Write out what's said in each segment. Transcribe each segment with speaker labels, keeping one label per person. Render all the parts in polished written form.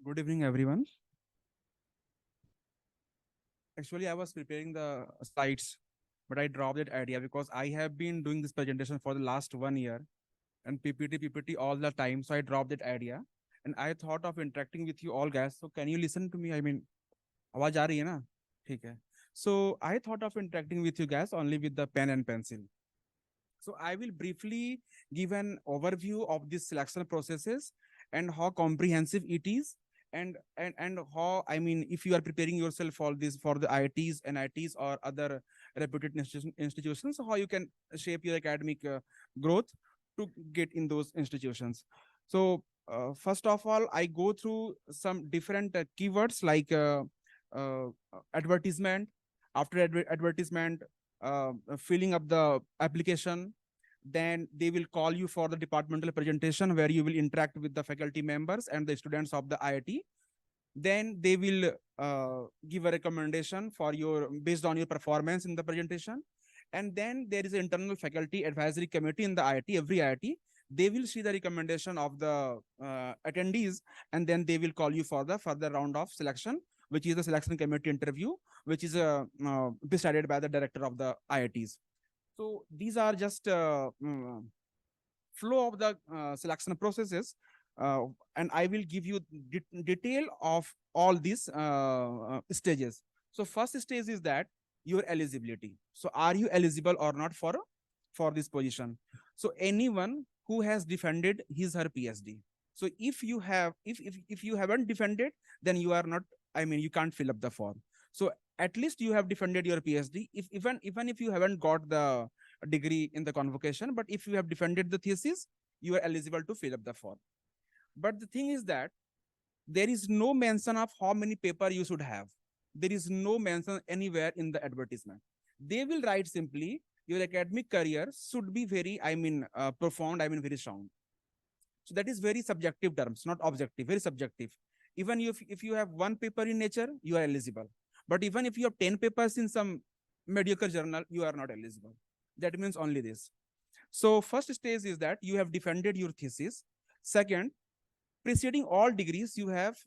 Speaker 1: Good evening, everyone. Actually, I was preparing the slides, but I dropped that idea because I have been doing this presentation for the last 1 year and PPT all the time. So I dropped that idea and I thought of interacting with you all guys. So can you listen to me? I mean, आवाज आ रही है ना? ठीक है. So I thought of interacting with you guys only with the pen and pencil. So I will briefly give an overview of these selection processes and how comprehensive it is, and how, I mean, if you are preparing yourself for this for the IITs, NITs, or other reputed institutions, how you can shape your academic growth to get in those institutions. So first of all, I go through some different keywords like uh, advertisement. After advertisement, filling up the application, then they will call you for the departmental presentation where you will interact with the faculty members and the students of the IIT. Then they will give a recommendation for your based on your performance in the presentation. And then there is an internal faculty advisory committee in the IIT, every IIT. They will see the recommendation of the attendees, and then they will call you for the further round of selection, which is the selection committee interview, which is decided by the director of the IITs. So these are just flow of the selection processes, and I will give you detail of all these stages. So first stage is that your eligibility. So are you eligible or not for this position? So anyone who has defended his her PhD. So if you have, if you haven't defended, then you are not. I mean, you can't fill up the form. So at least you have defended your PhD. If even if you haven't got the degree in the convocation, but if you have defended the thesis, you are eligible to fill up the form. But the thing is that there is no mention of how many paper you should have. There is no mention anywhere in the advertisement. They will write simply your academic career should be very, I mean, profound, I mean, very sound. So that is very subjective terms, not objective, very subjective. Even if you have one paper in nature, you are eligible. But even if you have 10 papers in some mediocre journal, you are not eligible. That means only this. So first stage is that you have defended your thesis. Second, preceding all degrees, you have,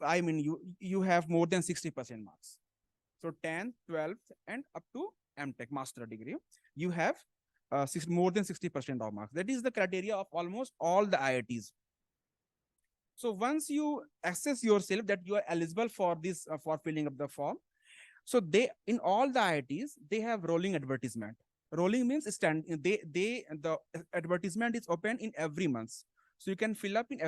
Speaker 1: I mean, you have more than 60% marks. So 10th, 12th, and up to MTech master degree, you have more than 60% of marks. That is the criteria of almost all the IITs. So once you assess yourself that you are eligible for this, for filling up the form, so they, in all the IITs, they have rolling advertisement. Rolling means the advertisement is open in every month. So you can fill up in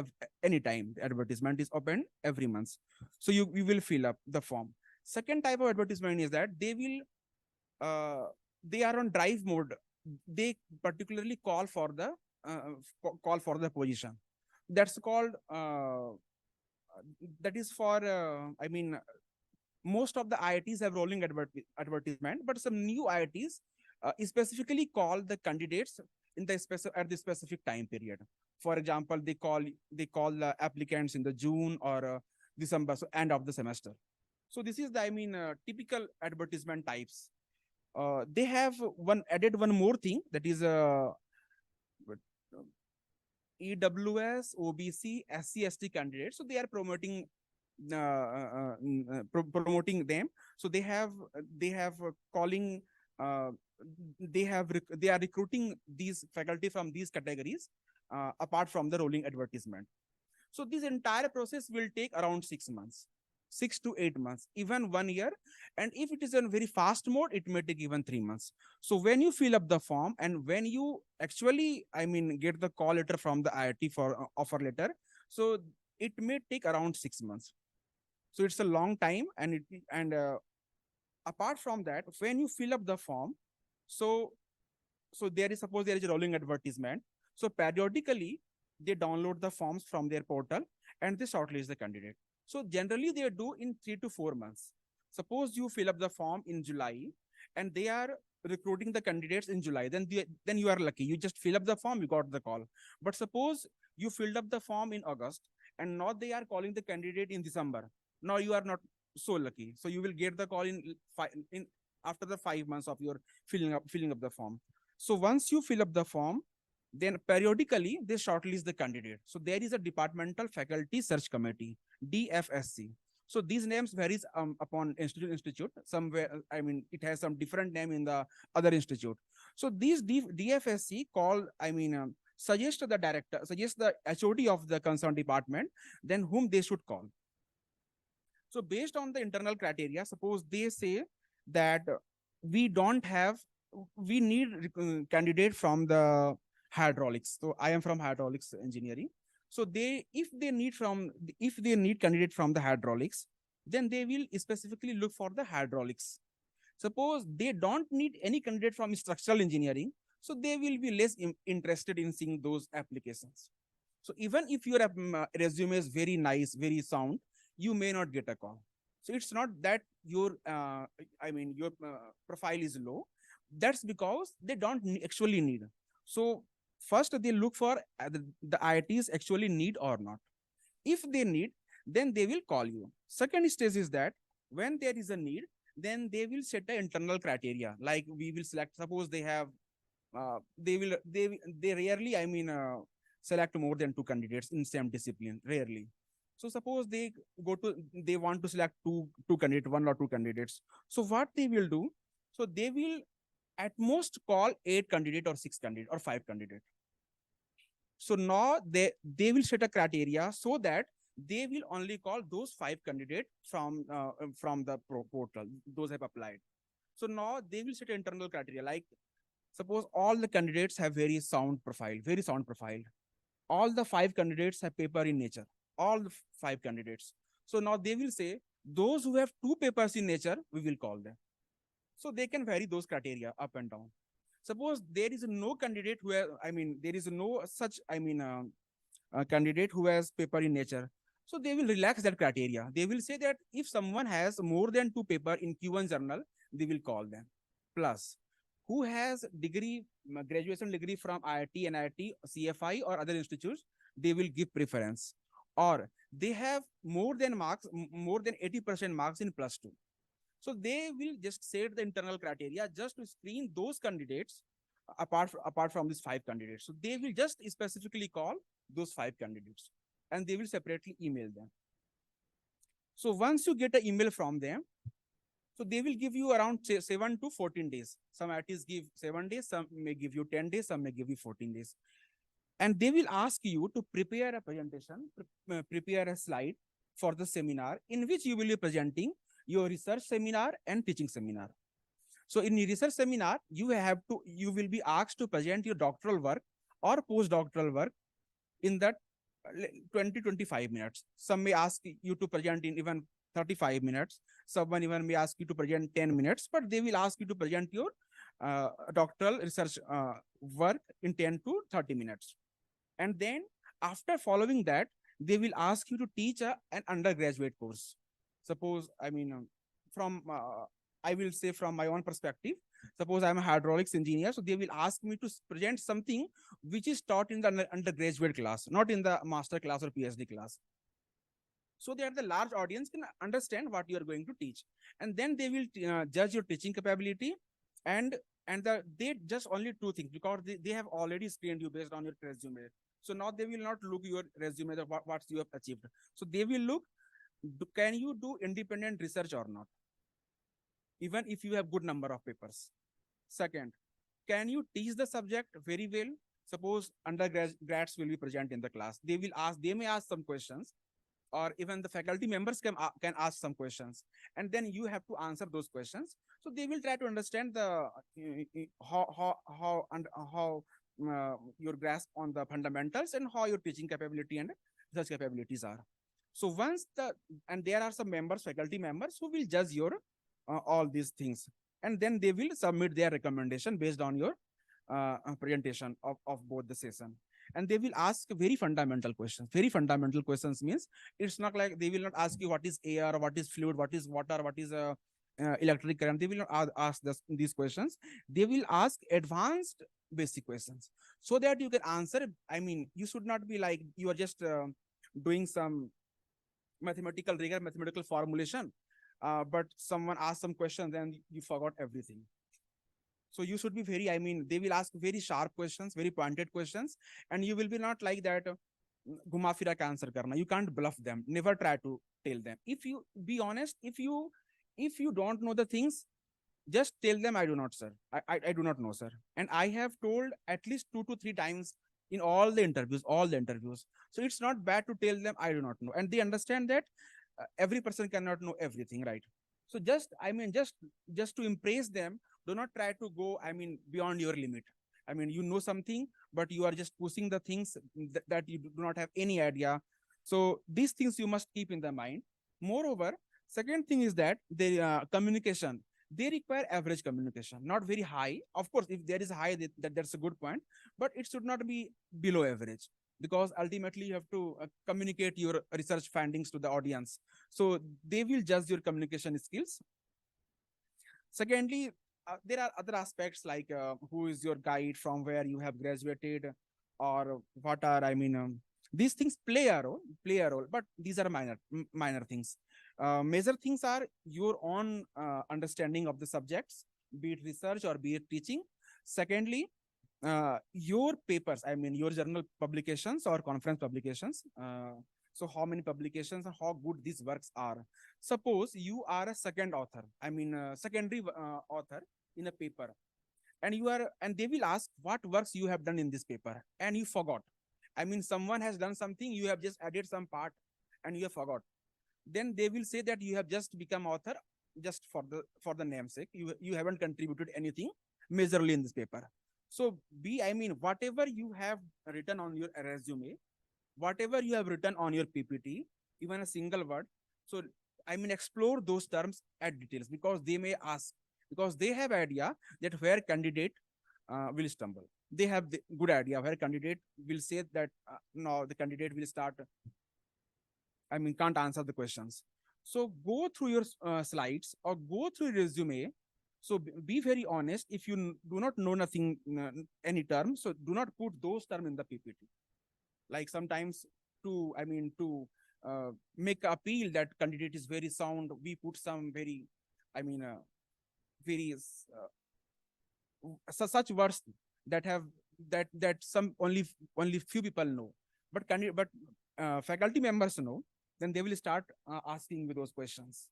Speaker 1: any time. The advertisement is open every month. So you will fill up the form. Second type of advertisement is that they are on drive mode. They particularly call for the position. That's called that is for I mean, most of the IITs have rolling advertisement, but some new IITs specifically call the candidates in the at the specific time period. For example, they call the applicants in the June or December, so end of the semester. So this is the, I mean, typical advertisement types. They have added one more thing, that is EWS, OBC, SC, ST candidates. So they are promoting promoting them. So they are recruiting these faculty from these categories apart from the rolling advertisement. So this entire process will take around 6 months, 6 to 8 months, even 1 year. And if it is in very fast mode, it may take even 3 months. So when you fill up the form and when you actually, I mean, get the call letter from the IIT for offer letter, so it may take around 6 months. So it's a long time. And apart from that, when you fill up the form, so there is, suppose there is a rolling advertisement. So periodically they download the forms from their portal and they shortlist the candidate. So generally they do in 3 to 4 months. Suppose you fill up the form in July and they are recruiting the candidates in July, then you are lucky. You just fill up the form, you got the call. But suppose you filled up the form in August and now they are calling the candidate in December. Now you are not so lucky. So you will get the call in after the 5 months of your filling up the form. So once you fill up the form, Then periodically they shortlist the candidate. So there is a departmental faculty search committee, DFSC. So these names varies upon institute. Somewhere, I mean, it has some different name in the other institute. So these DFSC call, I mean, suggest the director, suggest the HOD of the concerned department, then whom they should call. So based on the internal criteria, suppose they say that we don't have, we need candidate from the hydraulics. So I am from hydraulics engineering. So if they need candidate from the hydraulics, then they will specifically look for the hydraulics. Suppose they don't need any candidate from structural engineering, so they will be less interested in seeing those applications. So even if your resume is very nice, very sound, you may not get a call. So it's not that your, your profile is low. That's because they don't actually need. So first they look for the IITs actually need or not. If they need, then they will call you. Second stage is that when there is a need, then they will set the internal criteria. Like we will select, suppose they have, they rarely, select more than two candidates in same discipline, rarely. So suppose they want to select two candidates, one or two candidates. So what they will do, so they will at most call 8 candidate or 6 candidate or 5 candidate. So now they will set a criteria so that they will only call those 5 candidates from the portal, those have applied. So now they will set internal criteria, like suppose all the candidates have very sound profile, very sound profile. All the 5 candidates have paper in nature, all the 5 candidates. So now they will say those who have 2 papers in nature, we will call them. So they can vary those criteria up and down. Suppose there is no candidate who has, there is no such, candidate who has paper in nature. So they will relax that criteria. They will say that if someone has more than 2 paper in Q1 journal, they will call them. Plus, who has degree, graduation degree from IIT, NIT, CFI or other institutes, they will give preference. Or they have more than 80% marks in +2. So they will just set the internal criteria just to screen those candidates apart from these 5 candidates. So they will just specifically call those 5 candidates and they will separately email them. So once you get an email from them, so they will give you around 7 to 14 days. Some IITs give 7 days, some may give you 10 days, some may give you 14 days. And they will ask you to prepare a presentation, prepare a slide for the seminar in which you will be presenting your research seminar and teaching seminar. So in the research seminar, you will be asked to present your doctoral work or postdoctoral work in that 20-25 minutes. Some may ask you to present in even 35 minutes. Someone even may ask you to present 10 minutes, but they will ask you to present your doctoral research work in 10 to 30 minutes. And then after following that, they will ask you to teach an undergraduate course. Suppose, I will say from my own perspective, suppose I'm a hydraulics engineer, so they will ask me to present something which is taught in the undergraduate class, not in the master class or PhD class. So that the large audience can understand what you are going to teach. And then they will judge your teaching capability and they just only 2 things, because they have already screened you based on your resume. So now they will not look your resume, what you have achieved. So they will look, can you do independent research or not? Even if you have good number of papers. Second, can you teach the subject very well? Suppose undergrads will be present in the class. They may ask some questions, or even the faculty members can ask some questions, and then you have to answer those questions. So they will try to understand the how your grasp on the fundamentals and how your teaching capability and research capabilities are. So and there are some faculty members who will judge your all these things, and then they will submit their recommendation based on your presentation of both the session. And they will ask very fundamental questions. Very fundamental questions means it's not like they will not ask you what is air, what is fluid, what is water, what is electric current. They will not ask these questions. They will ask advanced basic questions so that you can answer. You should not be like you are just doing some mathematical formulation, but someone asked some questions and you forgot everything. So you should be very, they will ask very sharp questions, very pointed questions, and you will be not like that, घुमा फिरा के answer करना. You can't bluff them. Never try to tell them. If you be honest, if you don't know the things, just tell them, I do not, sir. I do not know, sir. And I have told at least 2 to 3 times in all the interviews. So it's not bad to tell them, I do not know. And they understand that every person cannot know everything, right? So just, just to impress them, do not try to go, beyond your limit. You know something, but you are just pushing the things that you do not have any idea. So these things you must keep in the mind. Moreover, second thing is that the communication, they require average communication, not very high. Of course, if there is high, that's a good point, but it should not be below average, because ultimately you have to communicate your research findings to the audience. So they will judge your communication skills. Secondly, there are other aspects like who is your guide, from where you have graduated, or what are, these things play a role, but these are minor things. Major things are your own understanding of the subjects, be it research or be it teaching. Secondly, your papers, your journal publications or conference publications. So how many publications and how good these works are. Suppose you are a second author, secondary author in a paper, and they will ask what works you have done in this paper, and you forgot. Someone has done something, you have just added some part, and you have forgot. Then they will say that you have just become author just for the namesake. You haven't contributed anything majorly in this paper. So whatever you have written on your resume, whatever you have written on your PPT, even a single word. So explore those terms at details, because they may ask, because they have idea that where candidate will stumble. They have the good idea where candidate will say that no, the candidate will start, can't answer the questions. So go through your slides or go through your resume. So be very honest. If you do not know nothing, any term, so do not put those terms in the PPT. Like sometimes to make appeal that candidate is very sound, we put some very, very such words that have that some only few people know, but faculty members know. Then they will start asking you those questions.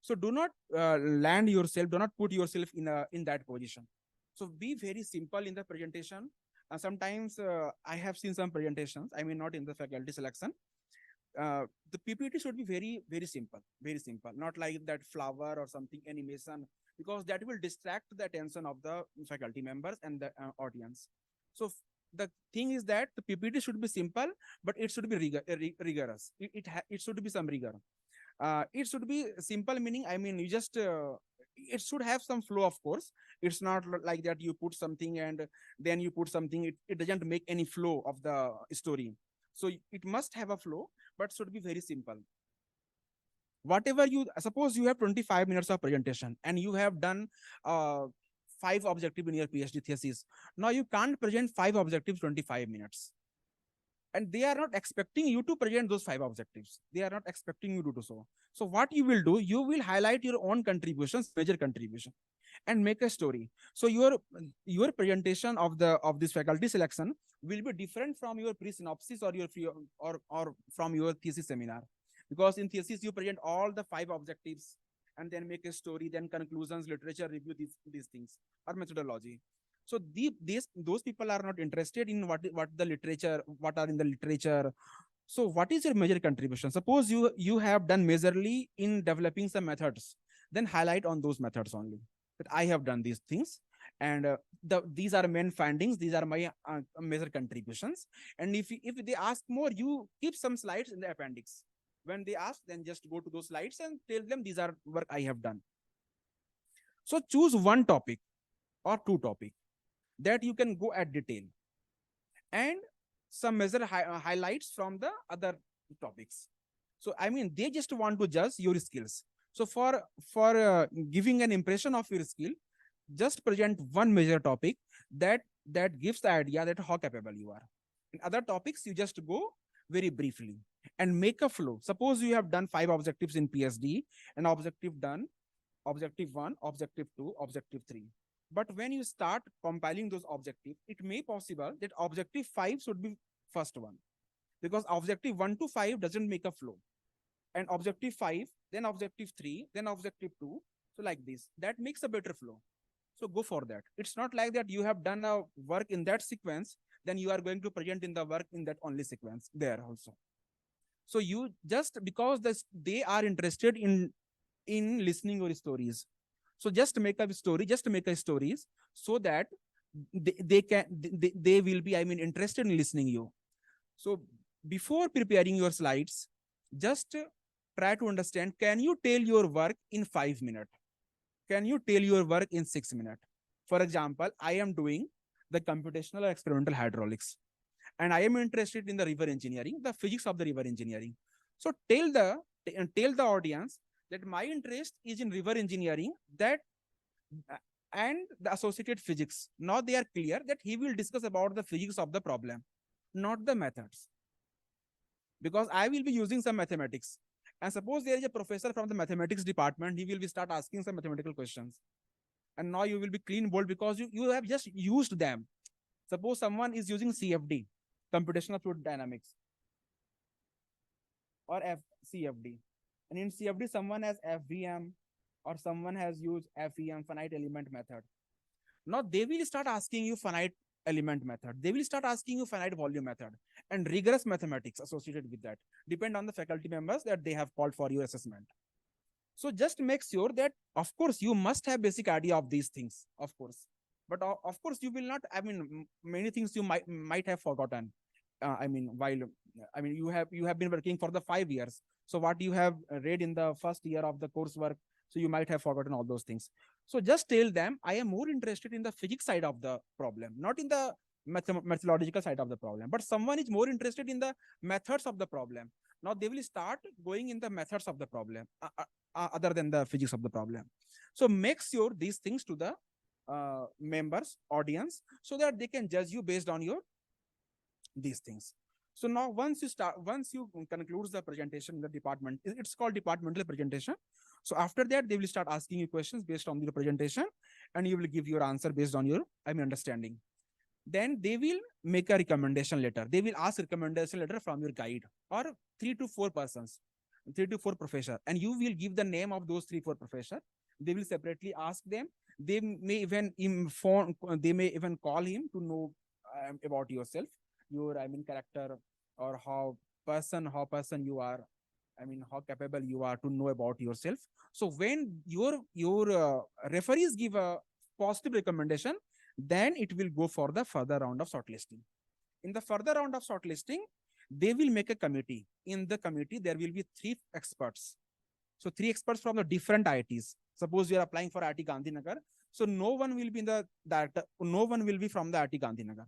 Speaker 1: So do not land yourself, do not put yourself in that position. So be very simple in the presentation. Sometimes I have seen some presentations, not in the faculty selection. The PPT should be very simple, not like that flower or something animation, because that will distract the attention of the faculty members and the audience. So the thing is that the PPT should be simple, but it should be rigorous. It should be some rigor. It should be simple, meaning, you just, it should have some flow, of course. It's not like that you put something and then you put something. It doesn't make any flow of the story. So it must have a flow, but should be very simple. Whatever you, suppose you have 25 minutes of presentation and you have done 5 objectives in your PhD thesis. Now you can't present 5 objectives 25 minutes. And they are not expecting you to present those 5 objectives. They are not expecting you to do so. So what you will do, you will highlight your own contributions, major contribution, and make a story. So your presentation of this faculty selection will be different from your pre-synopsis or your or from your thesis seminar, because in thesis you present all the 5 objectives and then make a story, then conclusions, literature review, these things, or methodology. So those people are not interested in what the literature, what are in the literature. So what is your major contribution? Suppose you have done majorly in developing some methods, then highlight on those methods only, that I have done these things, and these are main findings, these are my major contributions. And if they ask more, you keep some slides in the appendix. When they ask, then just go to those slides and tell them these are work I have done. So choose one topic or 2 topics that you can go at detail, and some major highlights from the other topics. So they just want to judge your skills. So for giving an impression of your skill, just present one major topic that gives the idea that how capable you are. In other topics, you just go very briefly and make a flow. Suppose you have done 5 objectives in PhD, and objective 1, objective 2, objective 3. But when you start compiling those objectives, it may possible that objective 5 should be first one, because objective 1 to 5 doesn't make a flow, and objective 5, then objective 3, then objective 2. So like this, that makes a better flow. So go for that. It's not like that you have done a work in that sequence, then you are going to present in the work in that only sequence there also. So you just, because they are interested in listening your stories. So just make a story, just make a stories, so that they will be, I mean, interested in listening you. So before preparing your slides, just try to understand, can you tell your work in 5 minutes? Can you tell your work in 6 minutes? For example, I am doing the computational or experimental hydraulics, and I am interested in the river engineering, the physics of the river engineering. So tell the audience that my interest is in river engineering, that and the associated physics. Now they are clear that he will discuss about the physics of the problem, not the methods, because I will be using some mathematics. And suppose there is a professor from the mathematics department, he will be start asking some mathematical questions. And now you will be clean bold because you have just used them. Suppose someone is using CFD, computational fluid dynamics, or CFD. And in CFD, someone has FVM, or someone has used FEM, finite element method. Now they will start asking you finite element method. They will start asking you finite volume method and rigorous mathematics associated with that. Depend on the faculty members that they have called for your assessment. So just make sure that, of course, you must have basic idea of these things, of course. But of course, you will not, I mean, many things you might have forgotten. I mean, while, I mean, you have been working for the 5 years. So what you have read in the first year of the coursework, so you might have forgotten all those things. So just tell them, I am more interested in the physics side of the problem, not in the methodological side of the problem. But someone is more interested in the methods of the problem. Now they will start going in the methods of the problem, other than the physics of the problem. So make sure these things to the members, audience, so that they can judge you based on your these things. So now once you conclude the presentation in the department, it's called departmental presentation. So after that, they will start asking you questions based on your presentation, and you will give your answer based on your, I mean, understanding. Then they will make a recommendation letter. They will ask recommendation letter from your guide, or 3 to 4 persons, 3 to 4 professor, and you will give the name of those 3 4 professor. They will separately ask them. They may even call him to know about yourself, your, I mean, character, or how person you are, I mean, how capable you are to know about yourself. So when your referees give a positive recommendation, then it will go for the further round of shortlisting. In the further round of shortlisting, they will make a committee. In the committee, there will be 3 experts. So 3 experts from the different IITs. Suppose you are applying for IIT Gandhinagar. So no one will be in the director, no one will be from the IIT Gandhinagar.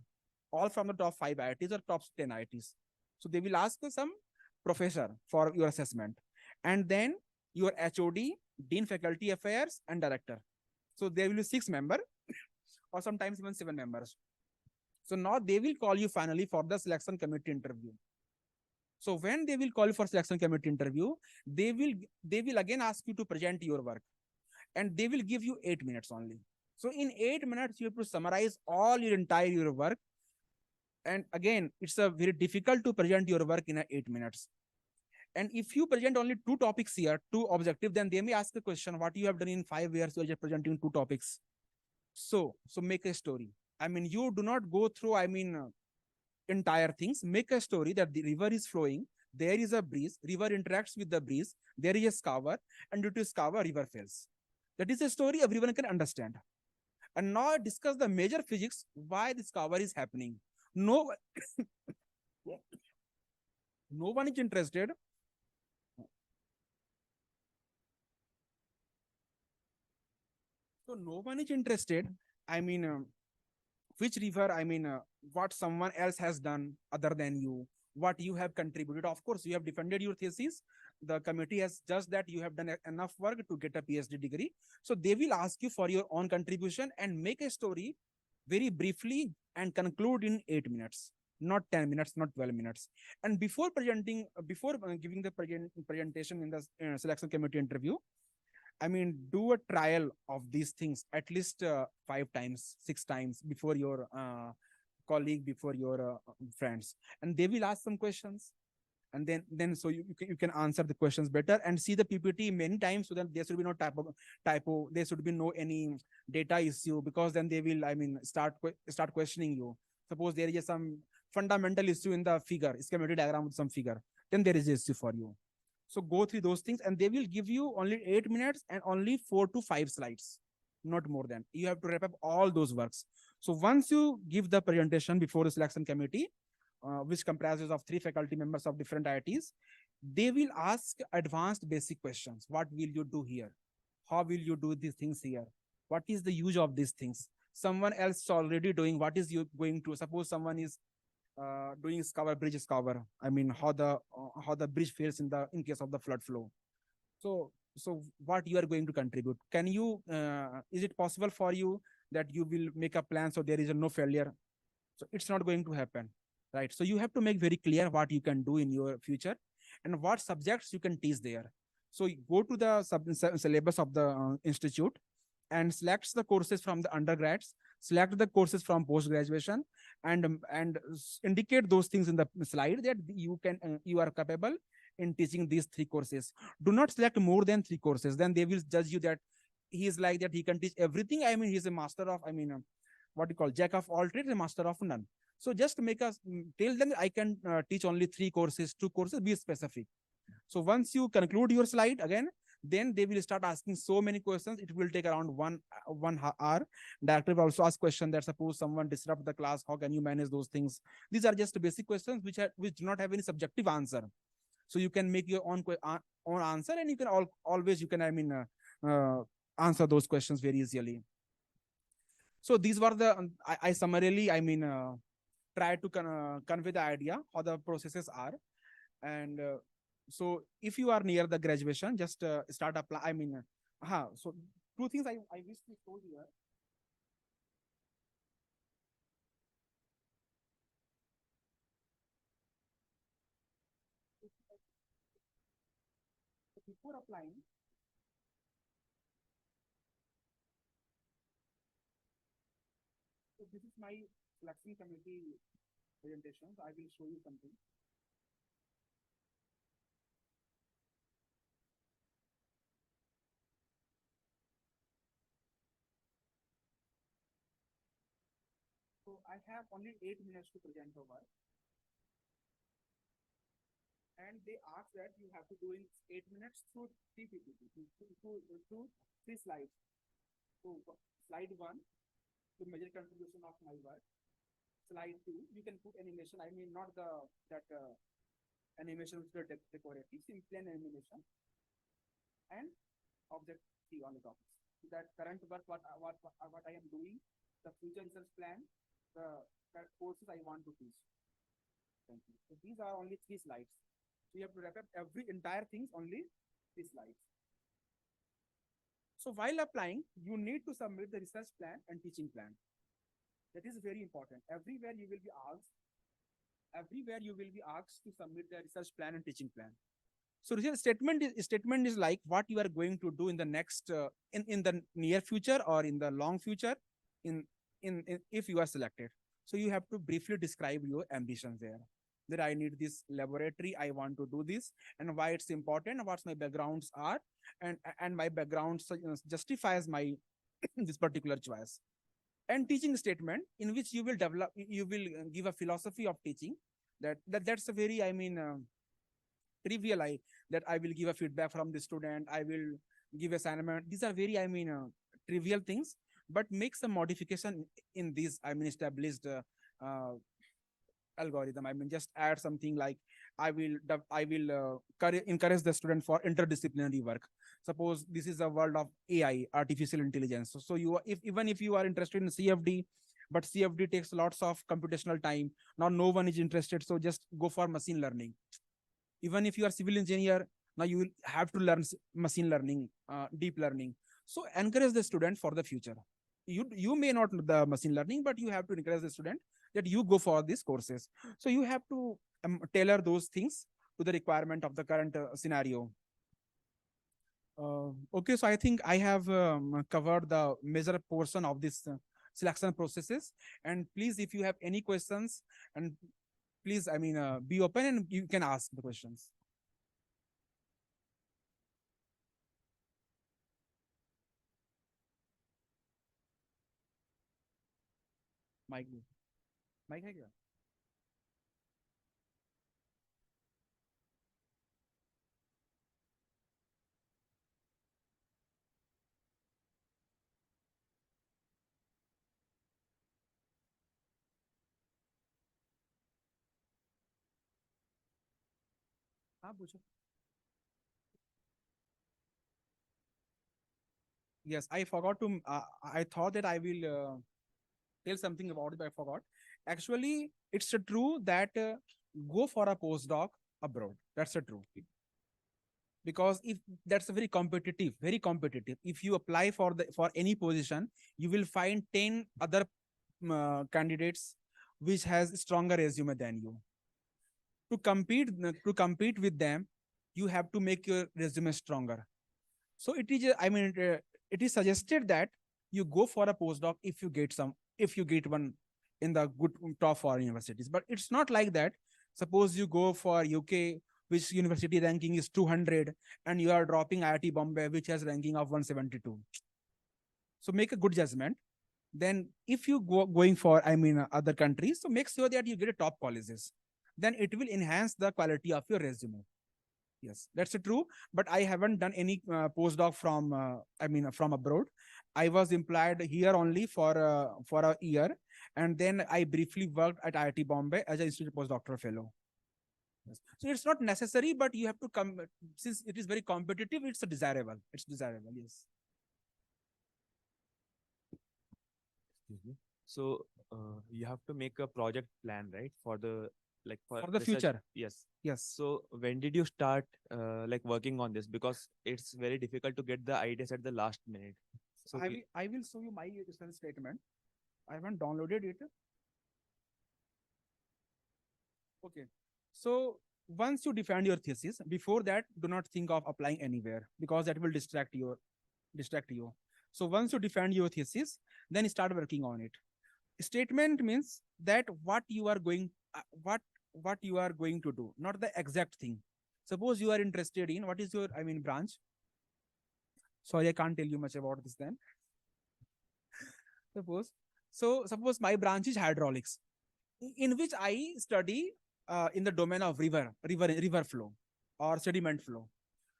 Speaker 1: All from the top 5 IITs or top 10 IITs. So they will ask some professor for your assessment. And then your HOD, Dean Faculty Affairs, and Director. So there will be 6 members, or sometimes even 7 members. So now they will call you finally for the selection committee interview. So when they will call you for selection committee interview, they will again ask you to present your work, and they will give you 8 minutes only. So in 8 minutes, you have to summarize all your work. And again, it's a very difficult to present your work in 8 minutes. And if you present only 2 topics here, 2 objectives, then they may ask the question, what you have done in 5 years, you're just presenting 2 topics. So make a story. I mean, you do not go through, I mean, entire things. Make a story that the river is flowing, there is a breeze, river interacts with the breeze, there is a scour, and due to scour, river fails. That is a story everyone can understand. And now discuss the major physics, why the scour is happening. No, no one is interested. So no one is interested. I mean, which river, I mean, what someone else has done other than you, what you have contributed. Of course, you have defended your thesis. The committee has judged that you have done enough work to get a PhD degree. So they will ask you for your own contribution and make a story very briefly and conclude in 8 minutes, not 10 minutes, not 12 minutes. And before giving the presentation in the selection committee interview, I mean, do a trial of these things at least 5 times, 6 times before your colleague, before your friends, and they will ask some questions, and then so you can answer the questions better and see the PPT many times, so that there should be no typo, there should be no any data issue, because then they will, I mean, start questioning you. Suppose there is some fundamental issue in the figure, schematic diagram with some figure, then there is an issue for you. So go through those things, and they will give you only 8 minutes and only 4 to 5 slides, not more than. You have to wrap up all those works. So once you give the presentation before the selection committee, which comprises of 3 faculty members of different IITs, they will ask advanced basic questions. What will you do here? How will you do these things here? What is the use of these things? Someone else is already doing. What is you going to? Suppose someone is doing scour, bridge scour. I mean, how the bridge fails in case of the flood flow. So what you are going to contribute? Can you? Is it possible for you that you will make a plan so there is no failure? So it's not going to happen, right? So you have to make very clear what you can do in your future and what subjects you can teach there. So you go to the syllabus of the institute and selects the courses from the undergrads, select the courses from post graduation, and indicate those things in the slide that you are capable in teaching these 3 courses. Do not select more than 3 courses, then they will judge you that he is like that, he can teach everything. I mean, he's a master of, I mean, what you call jack of all trades, a master of none. So just make us tell them I can teach only 3 courses, 2 courses, be specific. So once you conclude your slide again, then they will start asking so many questions. It will take around one hour. Director will also ask question that suppose someone disrupt the class, how can you manage those things? These are just basic questions which do not have any subjective answer. So you can make your own answer, and you can always you can, I mean, answer those questions very easily. So these were the I summarily, I mean, try to convey the idea how the processes are. And so if you are near the graduation, just start apply. I mean, so 2 things I wish to show here. So before applying, so this is my selection committee presentation. So I will show you something. So I have only 8 minutes to present the work, and they ask that you have to do in 8 minutes through 3 PPT, through 3 slides. So slide 1, the major contribution of my work. Slide 2, you can put animation. I mean, not that animation with the decorative, simply an animation, and object C on the top. So that current work, what I am doing, the future research plan, the courses I want to teach. Thank you. So these are only 3 slides. So you have to wrap up every entire things only 3 slides. So while applying, you need to submit the research plan and teaching plan. That is very important. Everywhere you will be asked to submit the research plan and teaching plan. So research statement is like what you are going to do in the next in the near future or in the long future, in if you are selected. So you have to briefly describe your ambitions there. That I need this laboratory, I want to do this, and why it's important, what my backgrounds are, and my background justifies my this particular choice. And teaching statement in which you will give a philosophy of teaching. That's a very, I mean, trivial. That I will give a feedback from the student, I will give assignment. These are very, I mean, trivial things, but make some modification in these, I mean, established algorithm. I mean, just add something like I will encourage the student for interdisciplinary work. Suppose this is a world of AI, artificial intelligence. So you, if even if you are interested in CFD, but CFD takes lots of computational time. Now no one is interested, so just go for machine learning. Even if you are civil engineer, now you will have to learn machine learning, deep learning. So encourage the student for the future. You may not know the machine learning, but you have to encourage the student that you go for these courses. So you have to tailor those things to the requirement of the current scenario. Okay, so I think I have covered the major portion of this selection processes. And please, if you have any questions, and please, be open and you can ask the questions. Mike, Mike, hai kya? हाँ, पूछो. Yes, I forgot to. I thought that I will tell something about it, but I forgot. Actually, it's true that go for a postdoc abroad. That's true, because if that's a very competitive. If you apply for any position, you will find 10 other candidates which has stronger resume than you. To compete with them, you have to make your resume stronger. So it is suggested that you go for a postdoc if you get one in the good top foreign universities. But it's not like that. Suppose you go for UK, which university ranking is 200, and you are dropping IIT Bombay, which has ranking of 172. So make a good judgment. Then if you going for other countries, so make sure that you get a top colleges. Then it will enhance the quality of your resume. Yes, that's true. But I haven't done any postdoc from from abroad. I was employed here only for a year, and then I briefly worked at IIT Bombay as an institute postdoctoral fellow. Yes. So it's not necessary, but you have to come, since it is very competitive. It's a desirable. It's desirable. Yes.
Speaker 2: Excuse me. So you have to make a project plan, right? For the like for
Speaker 1: For the
Speaker 2: research.
Speaker 1: future.
Speaker 2: Yes.
Speaker 1: Yes.
Speaker 2: So when did you start like working on this? Because it's very difficult to get the ideas at the last minute. So
Speaker 1: I will show you my research statement. I haven't downloaded it. Okay. So once you defend your thesis, before that, do not think of applying anywhere, because that will distract you. So once you defend your thesis, then start working on it. Statement means that what you are going to do, not the exact thing. Suppose you are interested in what is your branch. Sorry, I can't tell you much about this then. Suppose suppose my branch is hydraulics, in which I study in the domain of river flow or sediment flow.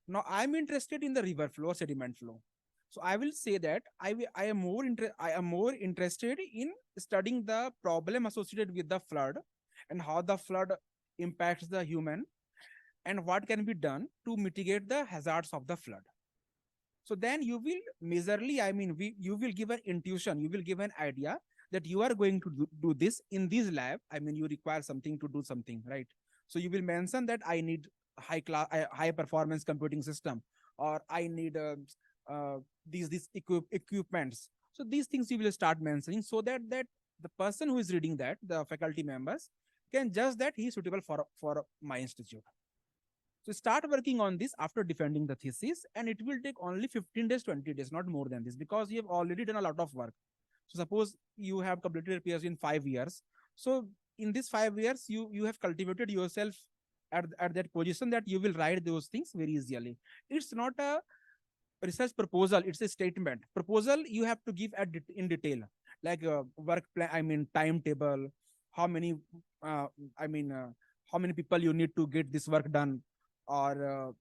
Speaker 1: Now I'm interested in the river flow or sediment flow. So I will say that I am more interested in studying the problem associated with the flood, and how the flood impacts the human, and what can be done to mitigate the hazards of the flood. So then you will majorly, you will give an intuition, you will give an idea that you are going to do this in this lab. You require something to do something, right? So you will mention that I need high performance computing system, or I need these equipments. So these things you will start mentioning, so that the person who is reading that, the faculty members, can judge that he is suitable for my institute. So start working on this after defending the thesis, and it will take only 15 days, 20 days, not more than this, because you have already done a lot of work. So suppose you have completed your PhD in 5 years. So in these 5 years, you have cultivated yourself at that position that you will write those things very easily. It's not a research proposal, it's a statement. Proposal you have to give in detail, like work plan, timetable, how many uh, I mean uh, how many people you need to get this work done, or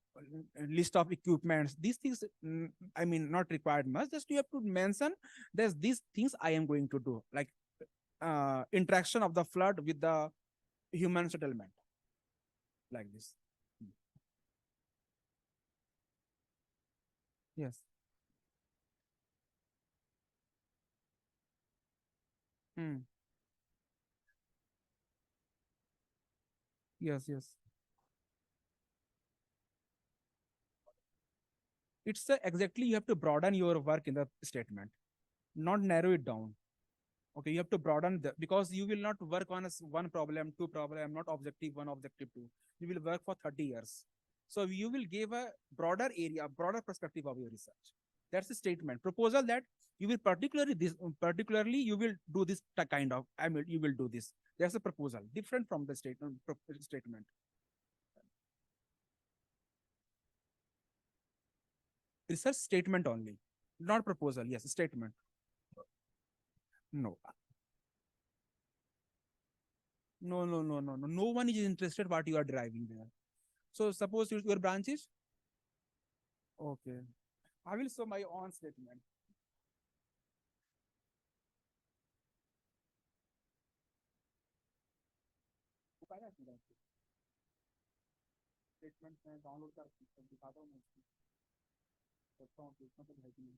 Speaker 1: list of equipments. These things, not required much. Just you have to mention there's these things I am going to do, like interaction of the flood with the human settlement, like this. Yes. Hmm. Yes, yes. It's exactly, you have to broaden your work in the statement, not narrow it down. Okay, you have to broaden because you will not work on one problem, two problem, not objective one, objective two. You will work for 30 years. So you will give a broader area, broader perspective of your research. That's a statement. Proposal that you will particularly you will do this kind of, I mean, you will do this. That's a proposal, different from the statement. Research statement only, not proposal. Yes, statement. No, no. No one is interested what you are deriving there. So suppose your branch is okay. I will show my own statement. Statement मैं download कर दिखाता हूँ मैं करता हूँ देखना तो है कि नहीं.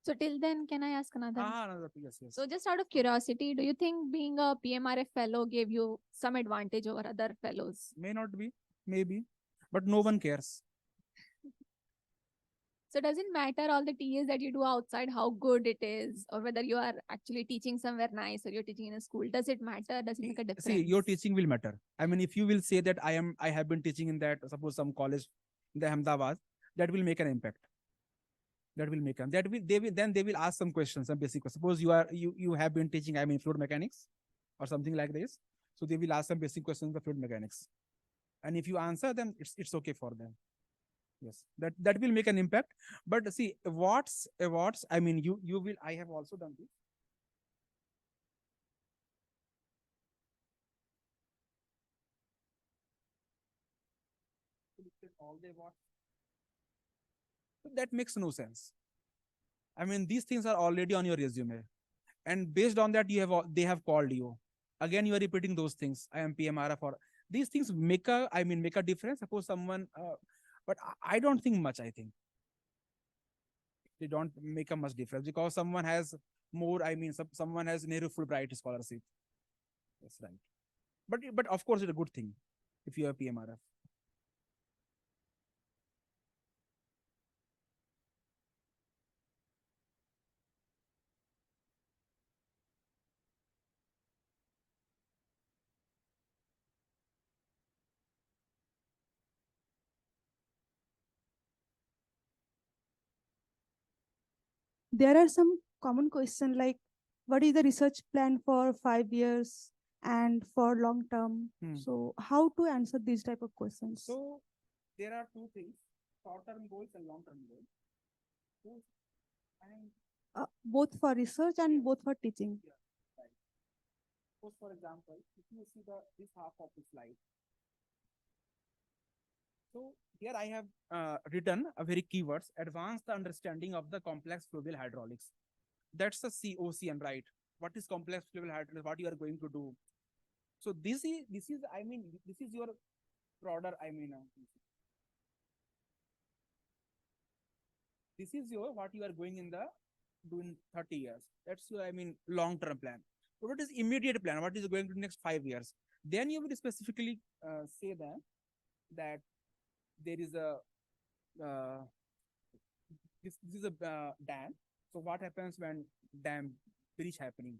Speaker 3: So till then, can I ask another?
Speaker 1: Another, yes, yes.
Speaker 3: So just out of curiosity, do you think being a PMRF fellow gave you some advantage over other fellows?
Speaker 1: May not be, maybe, but no one cares.
Speaker 3: So does it matter all the TAs that you do outside, how good it is, or whether you are actually teaching somewhere nice or you're teaching in a school? Does it matter? Does it make a difference?
Speaker 1: See, your teaching will matter. I mean, if you will say that I have been teaching in that, suppose some college in the Ahmedabad, that will make an impact. That will make they will ask some questions, some basic questions. Suppose you have been teaching, I mean, fluid mechanics or something like this. So they will ask some basic questions of fluid mechanics. And if you answer them, it's okay for them. Yes, that will make an impact. But see, awards, I mean, you will, I have also done this. All the awards. That makes no sense. I mean, these things are already on your resume, and based on that, they have called you. Again, you are repeating those things. I am PMRF, or these things make a difference. Suppose someone, but I don't think much. I think they don't make a much difference because someone has more. I mean, someone has Nehru Fulbright scholarship. That's right. But of course, it's a good thing if you are PMRF.
Speaker 4: There are some common questions like what is the research plan for 5 years and for long term? So how to answer these type of questions?
Speaker 1: So there are two things: short-term goals and long-term goals. So, and
Speaker 4: both for research and both for teaching.
Speaker 1: yeah, right. So for example, if you see this half of the slide, so here I have written a very keywords: advance the understanding of the complex fluvial hydraulics. That's the COCN, right? What is complex fluvial hydraulics? What you are going to do? So this is I mean, this is your broader, I mean, this is your what you are going in the doing 30 years. That's your, I mean, long term plan. So what is immediate plan? What is going to next 5 years? Then you will specifically say that there is a this is a dam. So what happens when dam breach happening?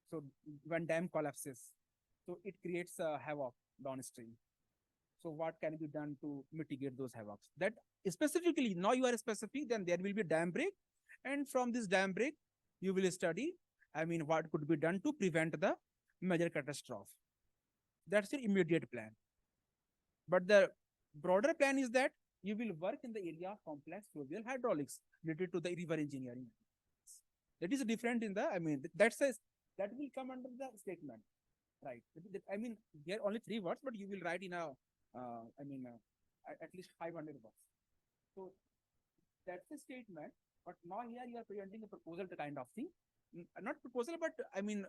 Speaker 1: So when dam collapses, so it creates a havoc downstream. So what can be done to mitigate those havocs? That specifically, now you are specific, then there will be dam break. And from this dam break, you will study, I mean, what could be done to prevent the major catastrophe. That's your immediate plan. But the broader plan is that you will work in the area of complex fluvial hydraulics related to the river engineering. That is different in the, I mean, that will come under the statement, right? I mean, there are only 3 words, but you will write in a, at least 500 words. So that's the statement. But now here you are presenting a proposal kind of thing. Not proposal, but I mean,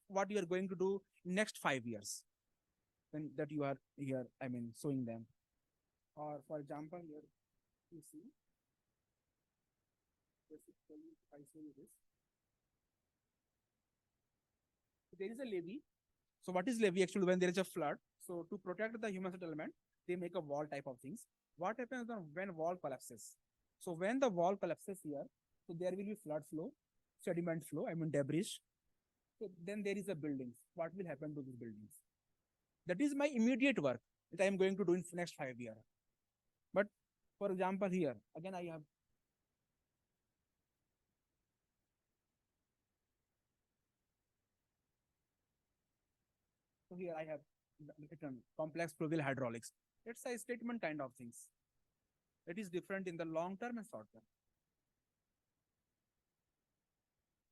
Speaker 1: what you are going to do next 5 years. Then that you are here, I mean, showing them. Or for example, here you see, basically, I show you this. There is a levee. So what is levee actually when there is a flood? So to protect the human settlement, they make a wall type of things. What happens when wall collapses? So when the wall collapses here, so there will be flood flow, sediment flow, I mean debris. So then there is a buildings. What will happen to these buildings? That is my immediate work that I am going to do in next 5 years. But for example, here again I have so here I have written complex fluvial hydraulics. It's a statement kind of things. It is different in the long term and short term.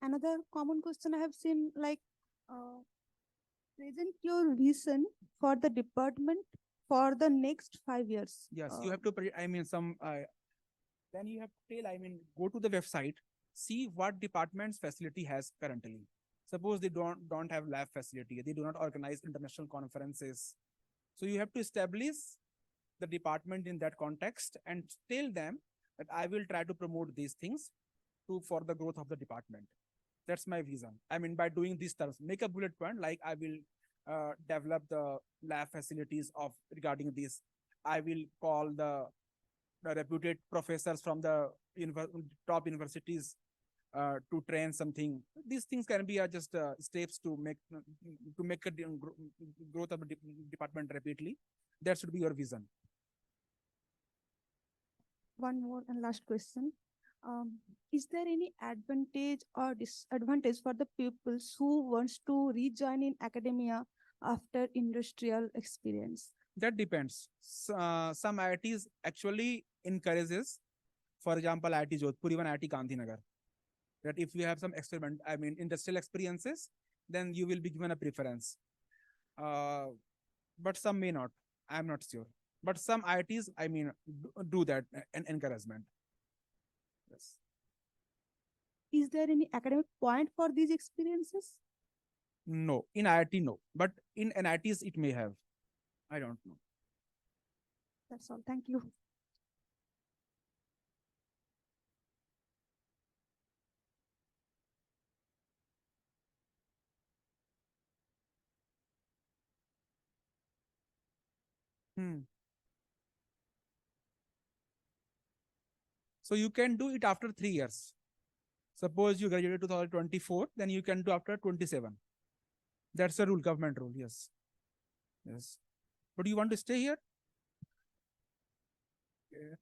Speaker 4: Another common question I have seen, like, present your vision for the department for the next 5 years.
Speaker 1: Yes, you have to. I mean, some. Then you have to tell. I mean, go to the website, see what department's facility has currently. Suppose they don't have lab facility. They do not organize international conferences. So you have to establish the department in that context and tell them that I will try to promote these things for the growth of the department. That's my vision. I mean, by doing these terms, make a bullet point like I will develop the lab facilities of regarding this. I will call the reputed professors from the top universities to train something. These things can be just steps to make a growth of the department rapidly. That should be your vision.
Speaker 4: One more and last question. Is there any advantage or disadvantage for the pupils who wants to rejoin in academia after industrial experience?
Speaker 1: That depends. Some IITs actually encourages, for example, IIT Jodhpur, even IIT Gandhinagar, that if you have some industrial experiences, then you will be given a preference. But some may not. I'm not sure. But some IITs, do that and encouragement. Yes.
Speaker 4: Is there any academic point for these experiences?
Speaker 1: No, in IIT, no. But in NITs, it may have. I don't know.
Speaker 4: That's all. Thank you.
Speaker 1: So you can do it after 3 years. Suppose you graduated 2024, then you can do after 27. That's a rule, government rule. Yes. Yes. But you want to stay here? Okay.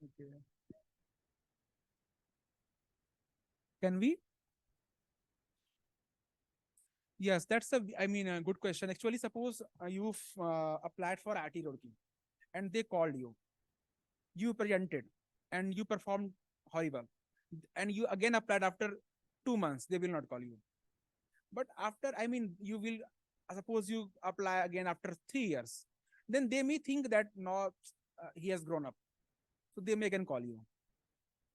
Speaker 1: Okay. Can we? Yes, that's a good question. Actually, suppose you've applied for IIT Roorkee and they called you. You presented and you performed horrible. And you again applied after 2 months, they will not call you. But after, you will, suppose you apply again after 3 years, then they may think that no, he has grown up. So they may again call you.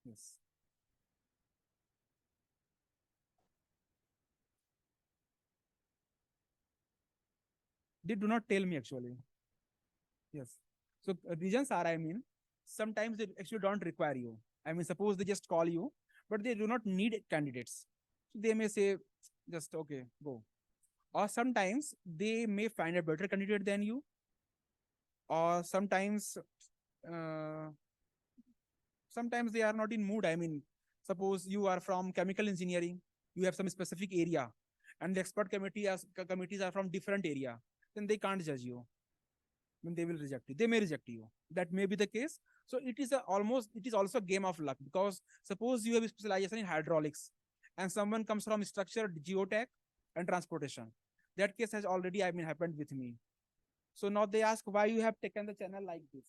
Speaker 1: Yes. They do not tell me actually. Yes. So reasons are, sometimes they actually don't require you. Suppose they just call you, but they do not need candidates. So they may say, just okay, go. Or sometimes they may find a better candidate than you. Or sometimes they are not in mood. Suppose you are from chemical engineering, you have some specific area, and the expert committees are from different area, then they can't judge you. Then they will reject you. They may reject you. That may be the case. So it is also a game of luck, because suppose you have a specialization in hydraulics and someone comes from structured geotech and transportation. That case has already happened with me. So now they ask why you have taken the channel like this.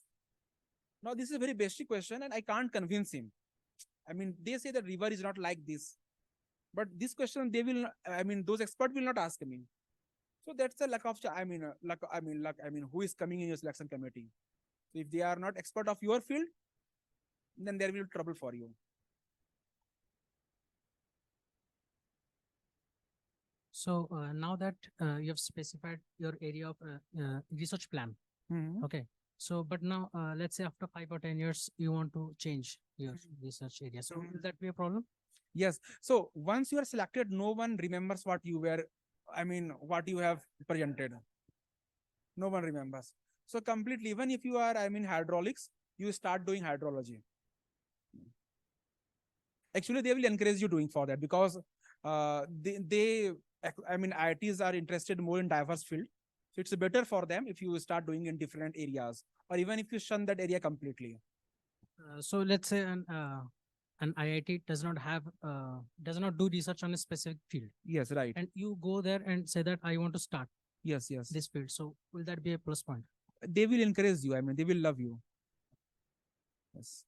Speaker 1: Now this is a very basic question and I can't convince him. They say the river is not like this. But this question they will, those experts will not ask me. So that's a lack of, who is coming in your selection committee. So if they are not expert of your field, then there will be trouble for you.
Speaker 5: So now that you have specified your area of research plan, okay. So, but now let's say after 5 or 10 years, you want to change your research area. So will that be a problem?
Speaker 1: Yes. So once you are selected, no one remembers what you were, what you have presented. No one remembers. So completely, even if you are, hydraulics, you start doing hydrology. Actually, they will encourage you doing for that, because they I mean, IITs are interested more in diverse field. So it's better for them if you start doing in different areas, or even if you shun that area completely.
Speaker 5: So let's say an IIT does not do research on a specific field,
Speaker 1: Yes, right.
Speaker 5: and you go there and say that I want to start
Speaker 1: Yes, yes.
Speaker 5: this field. So will that be a plus point?
Speaker 1: They will encourage you. I mean, they will love you. Yes.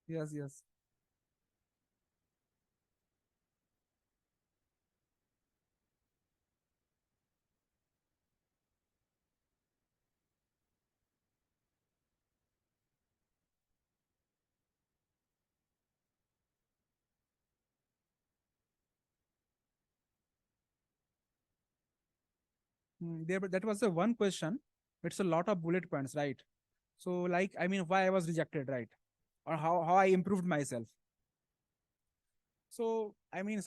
Speaker 1: Yes, yes. That was the one question. It's a lot of bullet points, right? So, like, I mean, why I was rejected, right? Or how I improved myself. So, I mean,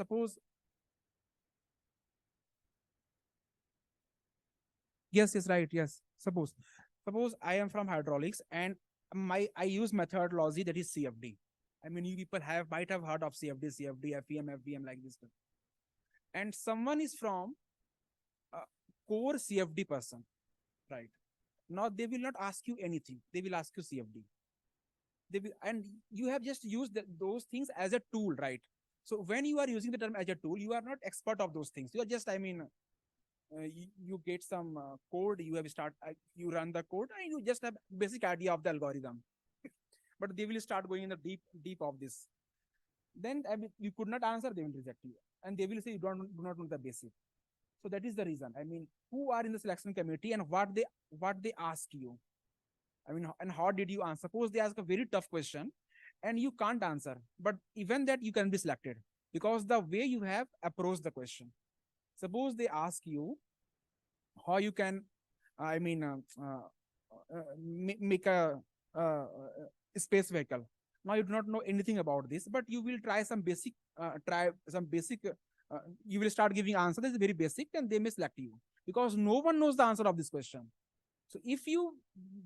Speaker 1: yes, yes, right, yes. Suppose I am from hydraulics and I use methodology that is CFD. I mean, you people might have heard of CFD, FEM, FBM, like this. And someone is from a core CFD person, right? Now they will not ask you anything. They will ask you CFD. And you have just used those things as a tool, right? So when you are using the term as a tool, you are not expert of those things. You are just, I mean, you get some code, you run the code, and you just have basic idea of the algorithm. But they will start going in the deep of this. Then, I mean, you could not answer, they will reject you, and they will say you do not know the basic. So that is the reason. I mean, who are in the selection committee and what they ask you. I mean, and how did you answer? Suppose they ask a very tough question and you can't answer, but even that you can be selected because the way you have approached the question. Suppose they ask you how you can, I mean, make a space vehicle. Now you do not know anything about this, but you will try some basic. You will start giving answer that is very basic, and they may select you because no one knows the answer of this question. So if you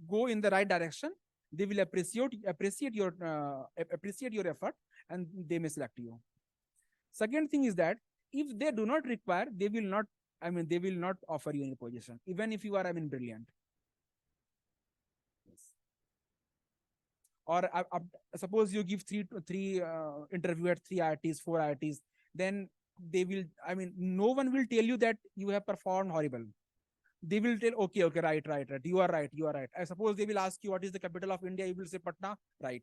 Speaker 1: go in the right direction, they will appreciate your effort, and they may select you. Second thing is that if they do not require, they will not. I mean, they will not offer you any position, even if you are, I mean, brilliant. Yes. Or suppose you give three interview at three IITs, four IITs, then they will. I mean, no one will tell you that you have performed horrible. They will tell, okay, okay, right. You are right, you are right. I suppose they will ask you what is the capital of India. You will say Patna, right.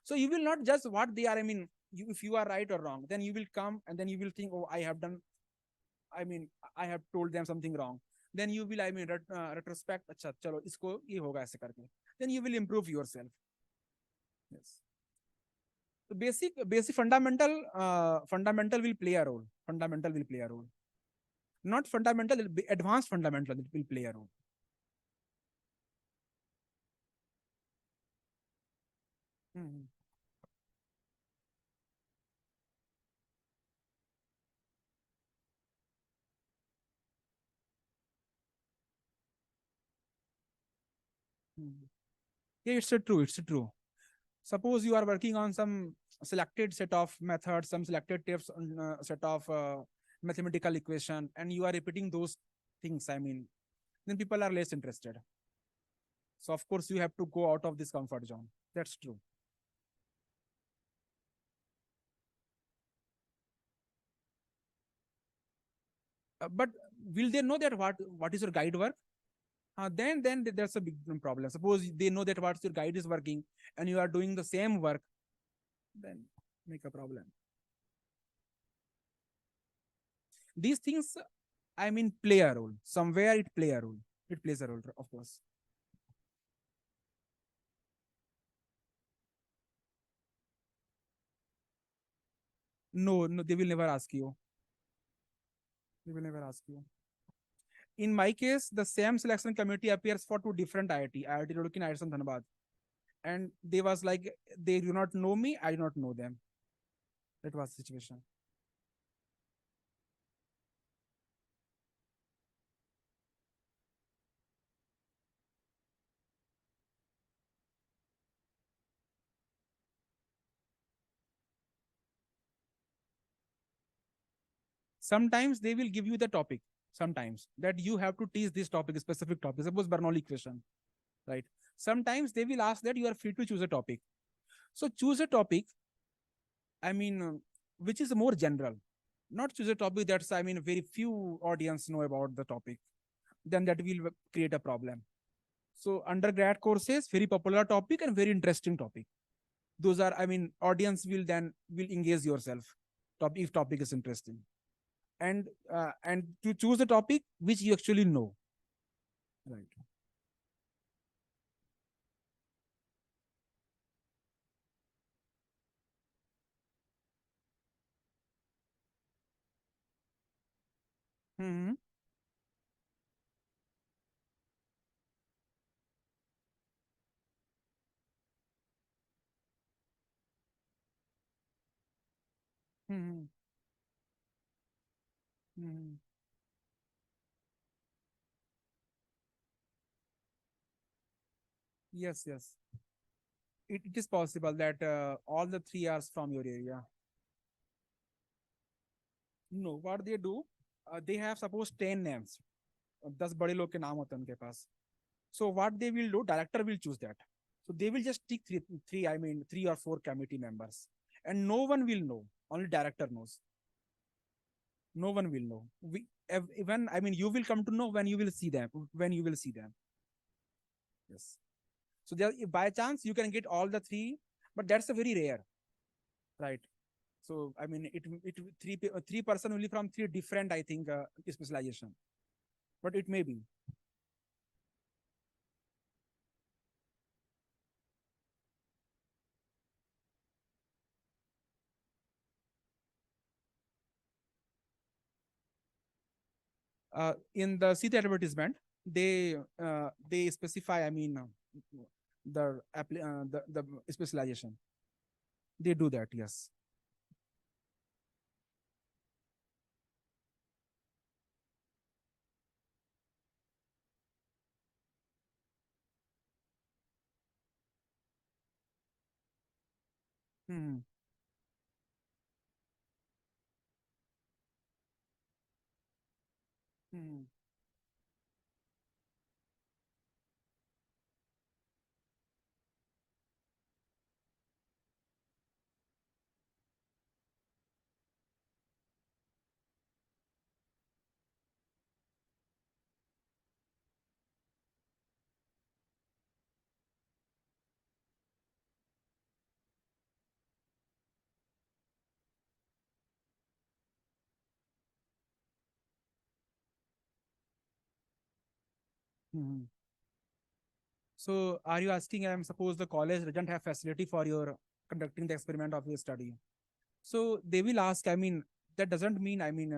Speaker 1: So you will not judge what they are. I mean, if you are right or wrong, then you will come and then you will think, oh, I have done. I mean, I have told them something wrong. Then you will, I mean, retrospect. Acha, chalo, isko ye hoga aise karke. Then you will improve yourself. Yes. So basic fundamental will play a role. Fundamental will play a role. Not fundamental, it'll be advanced fundamental. It will play a role. Mhm. Mhm. Yeah, it's a true. It's a true. Suppose you are working on some selected set of methods, some selected tips, set of mathematical equation, and you are repeating those things. I mean, then people are less interested. So of course you have to go out of this comfort zone. That's true. But will they know that what is your guide work? Then there's a big problem. Suppose they know that what's your guide is working, and you are doing the same work, then make a problem. These things, I mean, play a role. Somewhere it play a role. It plays a role, of course. No, no, they will never ask you. They will never ask you. In my case, the same selection committee appears for two different IIT Roorkee and IIT Dhanbad. And they was like, they do not know me, I do not know them. That was the situation. Sometimes they will give you the topic, sometimes that you have to teach this topic, specific topic, suppose Bernoulli equation, right? Sometimes they will ask that you are free to choose a topic. So choose a topic, I mean, which is more general. Not choose a topic that's, I mean, very few audience know about the topic. Then that will create a problem. So undergrad courses, very popular topic and very interesting topic. Those are, I mean, audience will then will engage yourself. If topic is interesting, and to choose a topic which you actually know, right? Hmm. Hmm. Hmm. Yes, yes. It is possible that all the 3 hours from your area. No, what they do, they have suppose 10 names. 10 बड़े लोग के नाम होते हैं उनके पास. So what they will do, director will choose that. So they will just take I mean, 3 or 4 committee members, and no one will know. Only director knows. No one will know. When, I mean, you will come to know when you will see them. When you will see them. Yes. So there, if by chance you can get all the 3, but that's a very rare, right? So I mean, it 3 person only from 3 different, I think, specialization, but it may be. In the seat advertisement, they specify, I mean, the specialization. They do that, yes. Hmm. Hmm. Hmm. So are you asking, suppose the college doesn't have facility for your conducting the experiment of your study? So they will ask, I mean, that doesn't mean, I mean,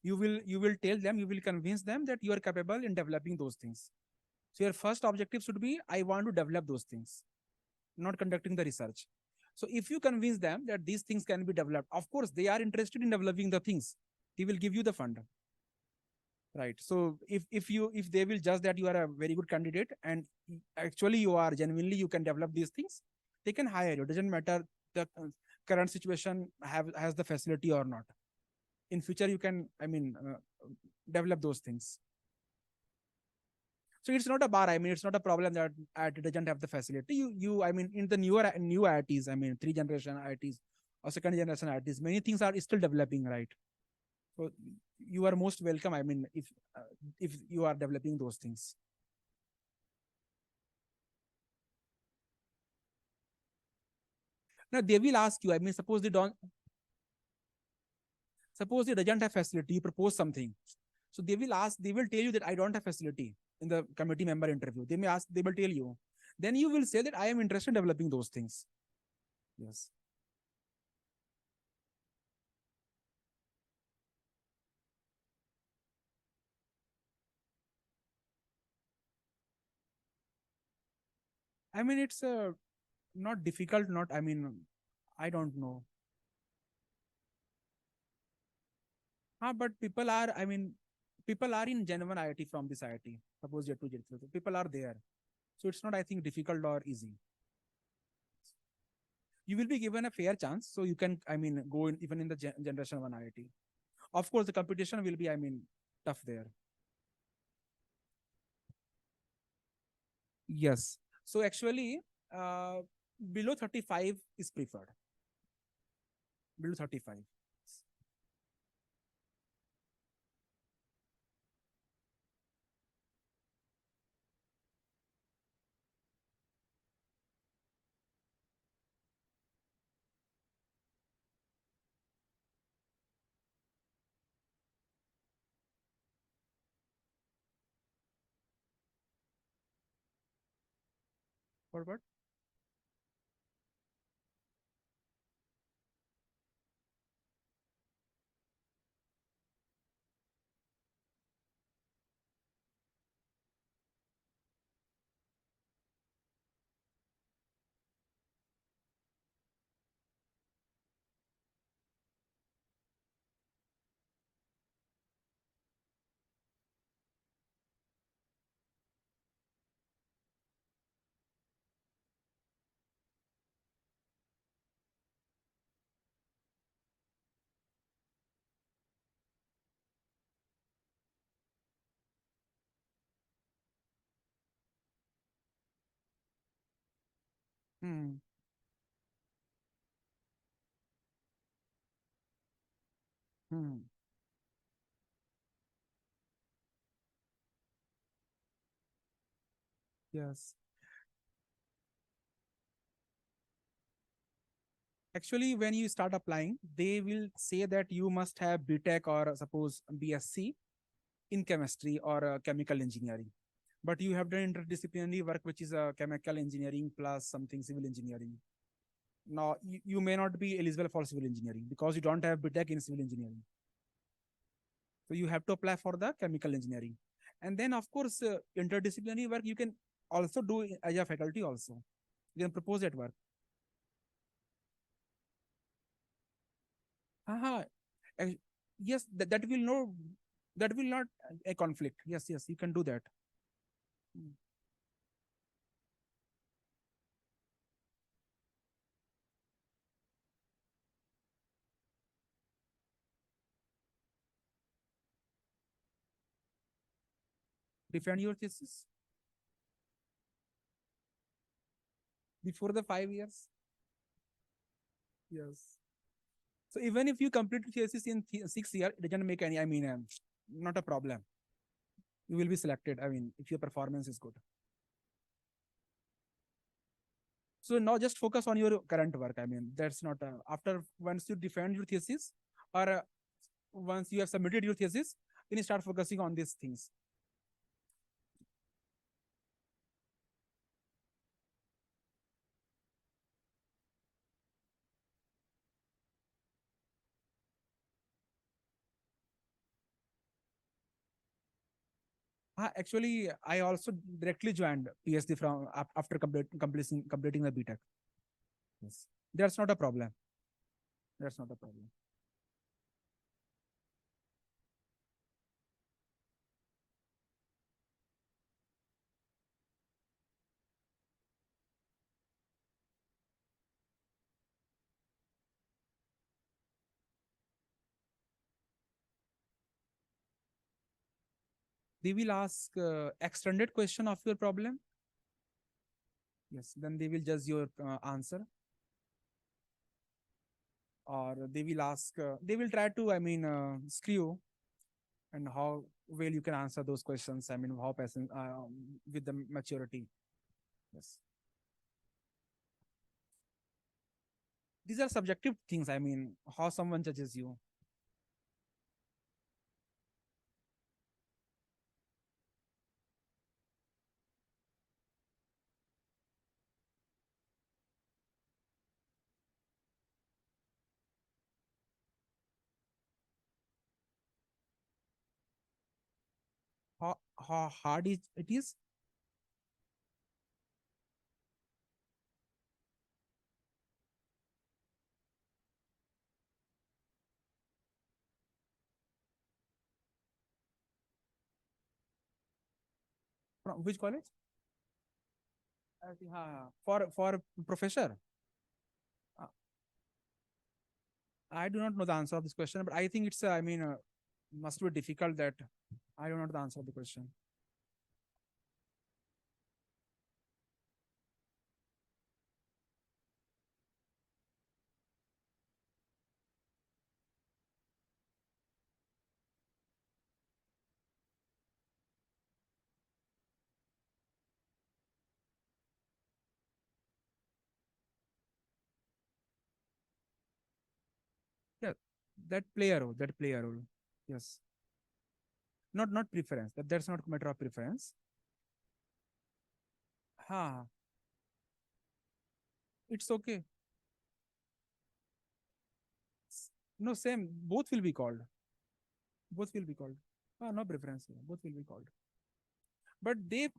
Speaker 1: you will tell them, you will convince them that you are capable in developing those things. So your first objective should be, I want to develop those things, not conducting the research. So if you convince them that these things can be developed, of course they are interested in developing the things, they will give you the fund, right? So if they will judge that you are a very good candidate and actually you are genuinely, you can develop these things, they can hire you. It doesn't matter the current situation has the facility or not. In future you can, I mean, develop those things. So it's not a bar, I mean, it's not a problem that it doesn't have the facility. You I mean, in the new IITs, I mean, 3 generation IITs or second generation IITs, many things are still developing, right? So you are most welcome, I mean, if you are developing those things. Now they will ask you, I mean, suppose they doesn't have facility, you propose something. So they will tell you that I don't have facility in the committee member interview. They will tell you. Then you will say that I am interested in developing those things. Yes. I mean, it's not difficult, not, I mean, I don't know. But people are, I mean, people are in genuine IIT from this IIT. Suppose you're 203. People are there. So it's not, I think, difficult or easy. You will be given a fair chance. So you can, I mean, go in, even in the generation 1 IIT. Of course, the competition will be, tough there. Yes. So actually, below 35 is preferred. Below 35. For what? Hmm. Hmm. Yes. Actually, when you start applying, they will say that you must have BTech or suppose BSc in chemistry or chemical engineering. But you have done interdisciplinary work, which is chemical engineering plus something civil engineering. Now, you may not be eligible for civil engineering because you don't have BTech in civil engineering. So you have to apply for the chemical engineering. And then, of course, interdisciplinary work you can also do as a faculty also. You can propose that work. Aha. Uh, yes, that will no, that will not a conflict. Yes, yes, you can do that. Mm. Defend your thesis before the 5 years. Yes. So even if you complete thesis in 6 years, it doesn't make any. Not a problem. You will be selected. If your performance is good. So now just focus on your current work. That's not after once you defend your thesis or once you have submitted your thesis, then you start focusing on these things. Actually, I also directly joined PhD from after completing the BTech. Yes, that's not a problem. That's not a problem. They will ask extended question of your problem. Yes, then they will judge your answer, or they will ask. They will try to, screw and how well you can answer those questions. How person with the maturity. Yes, these are subjective things. How someone judges you. How hard it is. From which college? I think, for professor. Uh, I do not know the answer of this question, but I think it's, must be difficult that I don't know the answer of the question. Yeah, that play a role. That play a role. Yes, not preference. That's not matter of preference. Ha, it's okay. No, same. Both will be called. Both will be called. No preference. Both will be called. But they,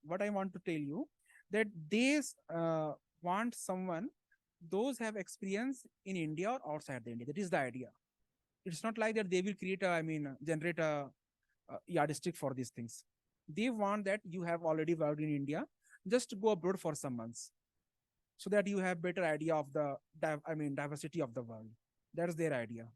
Speaker 1: what I want to tell you that they want someone those have experience in India or outside the India. That is the idea. It's not like that they will create a, generate a yardstick for these things. They want that you have already worked in India, just go abroad for some months, so that you have better idea of the diversity of the world. That's their idea.